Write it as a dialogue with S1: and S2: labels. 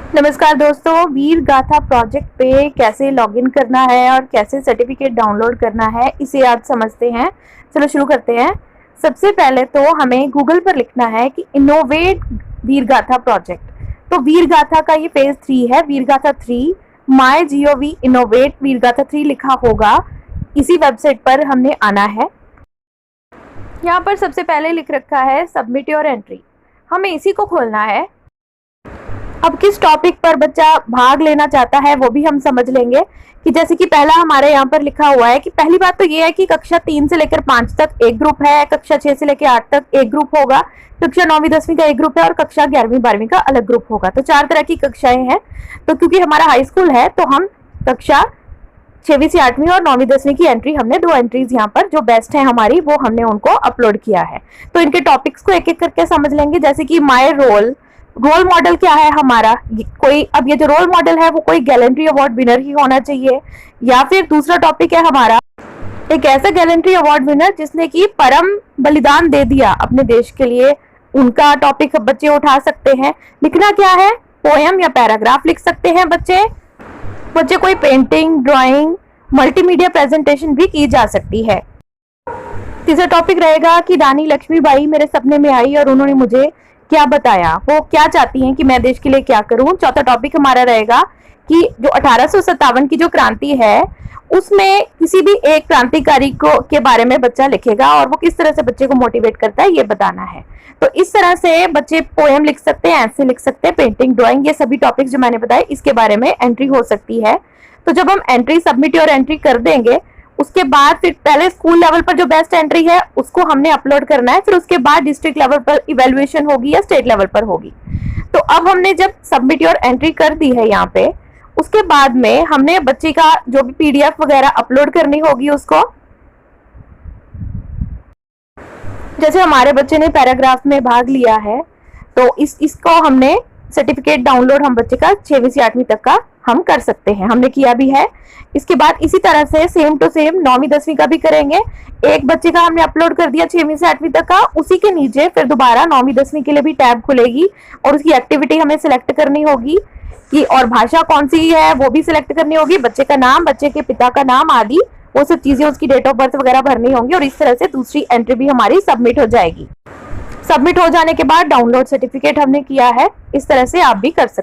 S1: नमस्कार दोस्तों, वीर गाथा प्रोजेक्ट पे कैसे लॉगिन करना है और कैसे सर्टिफिकेट डाउनलोड करना है इसे आज समझते हैं। चलो शुरू करते हैं। सबसे पहले तो हमें गूगल पर लिखना है कि इनोवेट वीर गाथा प्रोजेक्ट। तो वीर गाथा का ये फेज 3 है, वीर गाथा 3 माई GOV इनोवेट वीर गाथा 3 लिखा होगा। इसी वेबसाइट पर हमने आना है। यहाँ पर सबसे पहले लिख रखा है सबमिट योर एंट्री, हमें इसी को खोलना है। अब किस टॉपिक पर बच्चा भाग लेना चाहता है वो भी हम समझ लेंगे कि जैसे कि पहला हमारे यहाँ पर लिखा हुआ है कि पहली बात तो ये है कि कक्षा 3 से लेकर 5 तक एक ग्रुप है, कक्षा 6 से लेकर 8 तक एक ग्रुप होगा, कक्षा 9वीं 10वीं का एक ग्रुप है और कक्षा 11वीं 12वीं का अलग ग्रुप होगा। तो 4 तरह की कक्षाएं हैं। तो क्योंकि हमारा हाई स्कूल है तो हम कक्षा 6वीं से 8वीं और 9वीं 10वीं की एंट्री, हमने 2 एंट्रीज यहाँ पर जो बेस्ट है हमारी वो हमने उनको अपलोड किया है। तो इनके टॉपिक्स को एक एक करके समझ लेंगे। जैसे कि माई रोल मॉडल क्या है हमारा, कोई अब ये जो रोल मॉडल है वो कोई गैलेंट्री अवार्ड विनर ही होना चाहिए, या फिर दूसरा टॉपिक है हमारा एक ऐसा गैलेंट्री अवार्ड विनर जिसने की परम बलिदान दे दिया अपने देश के लिए, उनका टॉपिक बच्चे उठा सकते हैं। लिखना क्या है, पोएम या पैराग्राफ लिख सकते हैं बच्चे कोई पेंटिंग, ड्राइंग, मल्टीमीडिया प्रेजेंटेशन भी की जा सकती है। तीसरा टॉपिक रहेगा कि रानी लक्ष्मीबाई मेरे सपने में आई और उन्होंने मुझे क्या बताया, वो क्या चाहती हैं कि मैं देश के लिए क्या करूं। चौथा टॉपिक हमारा रहेगा कि जो 1857 की जो क्रांति है उसमें किसी भी एक क्रांतिकारी को के बारे में बच्चा लिखेगा और वो किस तरह से बच्चे को मोटिवेट करता है ये बताना है। तो इस तरह से बच्चे पोएम लिख सकते हैं, ऐसे लिख सकते हैं, पेंटिंग, ड्राइंग, ये सभी टॉपिक्स जो मैंने बताए इसके बारे में एंट्री हो सकती है। तो जब हम एंट्री सबमिट और एंट्री कर देंगे उसके बाद फिर पहले स्कूल लेवल पर जो बेस्ट एंट्री है उसको हमने अपलोड करना है, फिर उसके बाद डिस्ट्रिक्ट लेवल पर इवैल्यूएशन होगी या स्टेट लेवल पर होगी। तो अब हमने जब सबमिट और एंट्री कर दी है यहाँ पे, उसके बाद में हमने बच्चे का जो भी PDF वगैरह अपलोड करनी होगी उसको। जैसे हमारे बच्चे ने पैराग्राफ में भाग लिया है तो इसको हमने सर्टिफिकेट डाउनलोड हम बच्चे का 6वीं से 8वीं तक का हम कर सकते हैं, हमने किया भी है। इसके बाद इसी तरह से सेम टू सेम 9वीं 10वीं का भी करेंगे। एक बच्चे का हमने अपलोड कर दिया 6वीं से 8वीं तक का, उसी के नीचे फिर दोबारा 9वीं 10वीं के लिए भी टैब खुलेगी और उसकी एक्टिविटी हमें सिलेक्ट करनी होगी कि और भाषा कौन सी है वो भी सिलेक्ट करनी होगी, बच्चे का नाम, बच्चे के पिता का नाम आदि वो सब चीजें, उसकी डेट ऑफ बर्थ वगैरह भरनी होंगी और इस तरह से दूसरी एंट्री भी हमारी सबमिट हो जाएगी। सबमिट हो जाने के बाद डाउनलोड सर्टिफिकेट हमने किया है, इस तरह से आप भी कर सकते हैं।